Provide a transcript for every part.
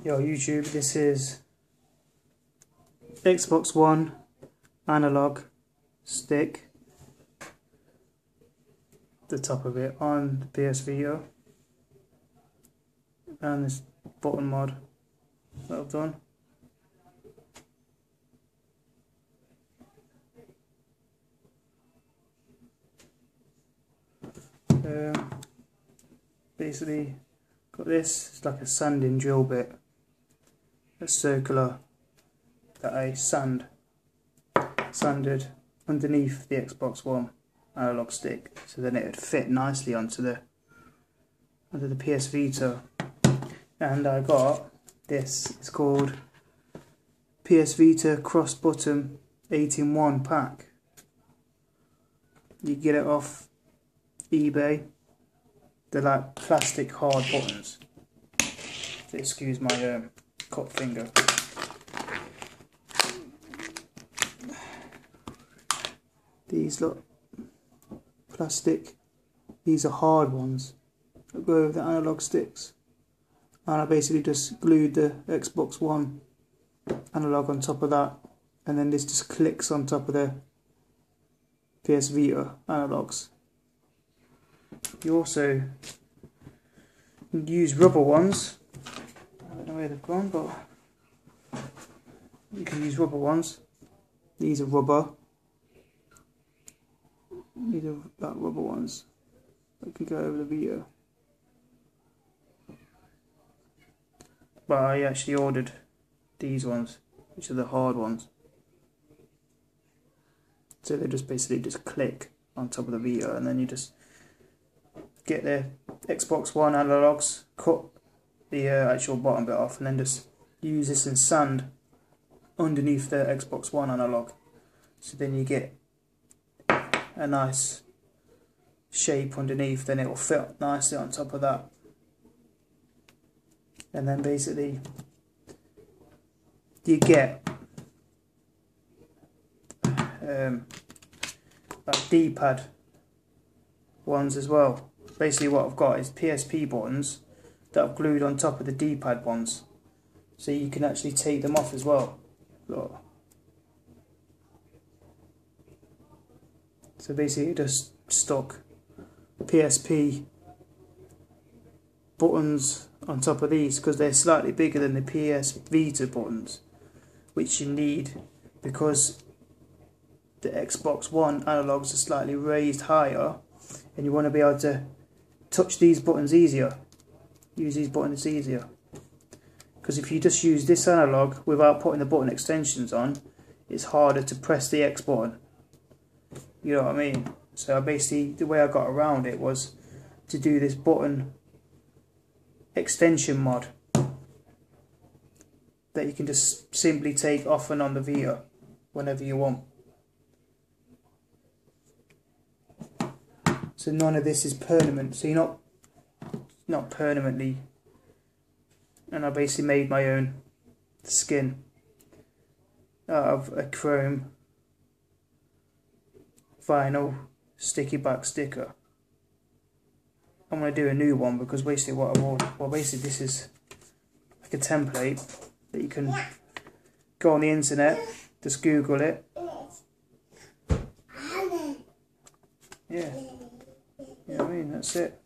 Yo YouTube, this is Xbox One analog stick, the top of it on the PS Vita, and this button mod that I've done. Basically got this, it's like a sanding drill bit, a circular that I sanded underneath the Xbox One analog stick, so then it would fit nicely onto the PS Vita. And I got this, it's called PS Vita cross button 8-in-1 pack. You get it off eBay. They're like plastic hard buttons. So excuse my cut finger. These look plastic. These are hard ones that go over the analog sticks. And I basically just glued the Xbox One analog on top of that, and then this just clicks on top of the PS Vita analogs. You also use rubber ones. I don't know where they've gone, but you can use rubber ones. These are rubber. These are like rubber ones that can go over the Vita. But I actually ordered these ones, which are the hard ones. So they just basically just click on top of the Vita, and then you just get the Xbox One analogs, cut the actual bottom bit off, and then just use this and sand underneath the Xbox One analog. So then you get a nice shape underneath, then it will fit nicely on top of that. And then basically you get like D-pad ones as well. Basically what I've got is PSP buttons that I've glued on top of the D-pad ones, so you can actually take them off as well. Look. So basically it just stuck PSP buttons on top of these, because they're slightly bigger than the PS Vita buttons, which you need because the Xbox One analogs are slightly raised higher, and you want to be able to touch these buttons easier, use these buttons easier. Because if you just use this analog without putting the button extensions on, it's harder to press the X button. You know what I mean? So basically the way I got around it was to do this button extension mod that you can just simply take off and on the Vita whenever you want. So none of this is permanent, so you're not permanently. And I basically made my own skin out of a chrome vinyl sticky back sticker. I'm going to do a new one because basically what I've ordered, well basically this is like a template that you can go on the internet, just Google it. Yeah. You know what I mean, that's it.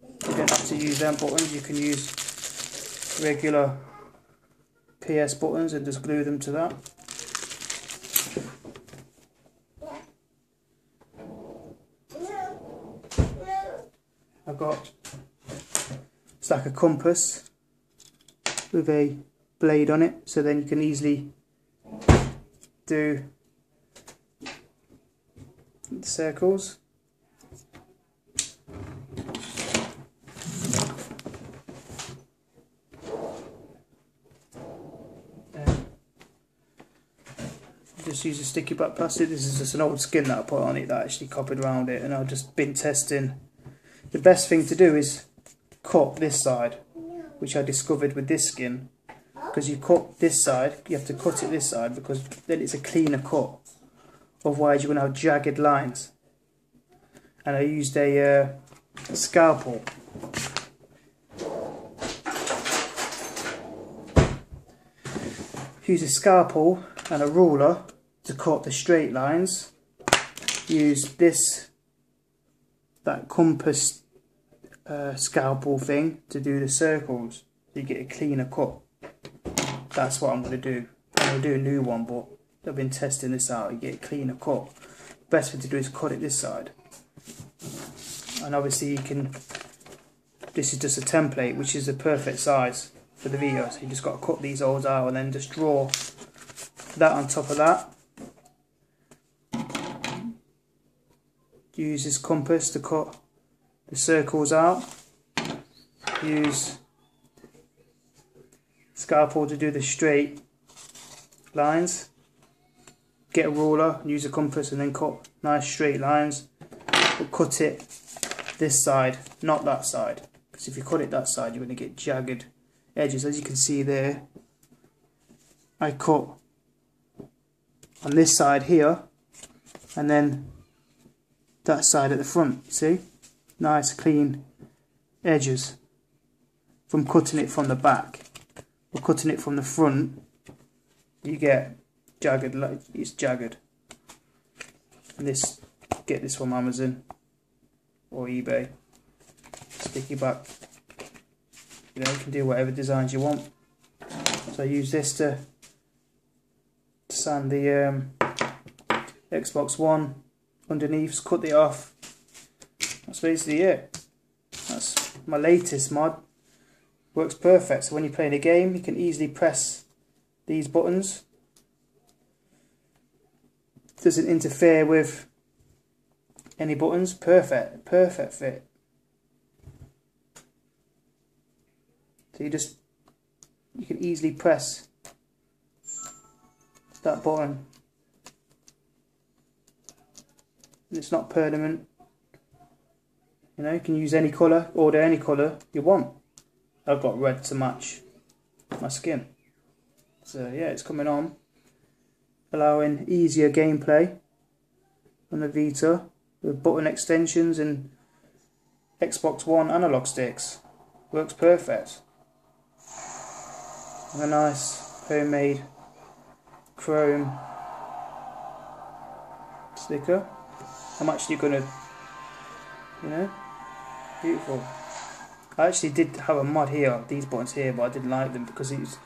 You don't have to use them buttons, you can use regular PS buttons and just glue them to that. I've got, it's like a compass with a blade on it, so then you can easily do the circles. Just use a sticky back plastic. This is just an old skin that I put on it that I actually copied around it, and I've just been testing. The best thing to do is cut this side, which I discovered with this skin, because you cut this side, you have to cut it this side because then it's a cleaner cut. Otherwise you're going to have jagged lines. And I used a scalpel use a scalpel and a ruler to cut the straight lines. Use that compass scalpel thing to do the circles, so you get a cleaner cut. That's what I'm going to do. I'm going to do a new one, but I've been testing this out. You get a cleaner cut. Best thing to do is cut it this side. And obviously you can, this is just a template which is the perfect size for the video, so you just got to cut these holes out and then just draw that on top of that. Use this compass to cut the circles out. Use scalpel to do the straight lines. Get a ruler, use a compass and then cut nice straight lines. But cut it this side, not that side, because if you cut it that side you're going to get jagged edges. As you can see there, I cut on this side here and then that side at the front. You see, nice clean edges from cutting it from the back. But cutting it from the front, you get jagged, like it's jagged. And this, get this from Amazon or eBay. Sticky back. You know, you can do whatever designs you want. So I use this to sand the Xbox One underneath, cut it off. That's basically it. That's my latest mod. Works perfect. So when you're playing a game, you can easily press these buttons. Doesn't interfere with any buttons. Perfect fit. So you can easily press that button. And it's not permanent. You know, you can use any colour, order any colour you want. I've got red to match my skin. So yeah, it's coming on, allowing easier gameplay on the Vita with button extensions and Xbox One analog sticks. Works perfect. And a nice homemade chrome sticker. I'm actually gonna, you know, beautiful. I actually did have a mod here, these buttons here, but I didn't like them because it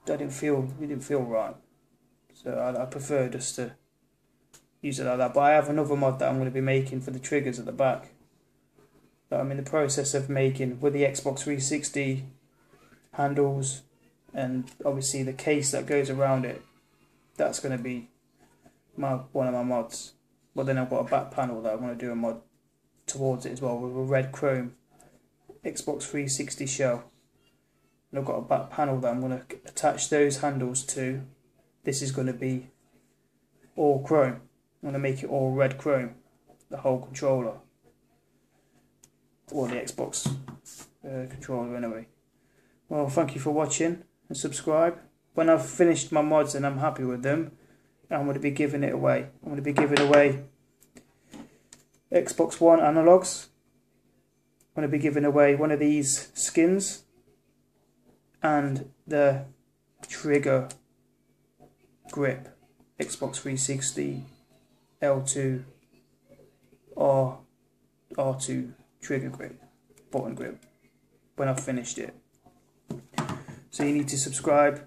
didn't feel right. So I prefer just to use it like that. But I have another mod that I'm going to be making for the triggers at the back that I'm in the process of making with the Xbox 360 handles and obviously the case that goes around it. That's going to be one of my mods. But then I've got a back panel that I want to do a mod towards it as well with a red chrome Xbox 360 shell. And I've got a back panel that I'm going to attach those handles to. This is going to be all chrome. I'm going to make it all red chrome, the whole controller. Or the Xbox controller anyway. Well, thank you for watching and subscribe. When I've finished my mods and I'm happy with them, I'm going to be giving it away. I'm going to be giving away Xbox One analogs. I'm going to be giving away one of these skins and the trigger grip Xbox 360 L2 or R2 trigger grip, button grip, when I've finished it. So you need to subscribe,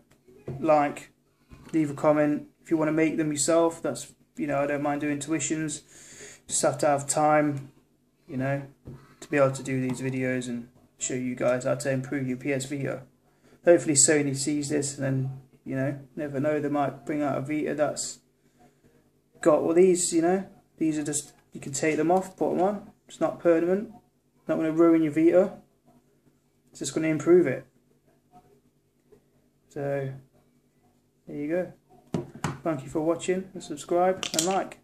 like, leave a comment. If you want to make them yourself, that's, you know, I don't mind doing tuitions. Just have to have time, you know, to be able to do these videos and show you guys how to improve your PS Vita. Hopefully Sony sees this and then, you know, never know, they might bring out a Vita that's got all these, you know, these are just, you can take them off, put them on. It's not permanent, not going to ruin your Vita. It's just going to improve it. So, there you go. Thank you for watching and subscribe and like.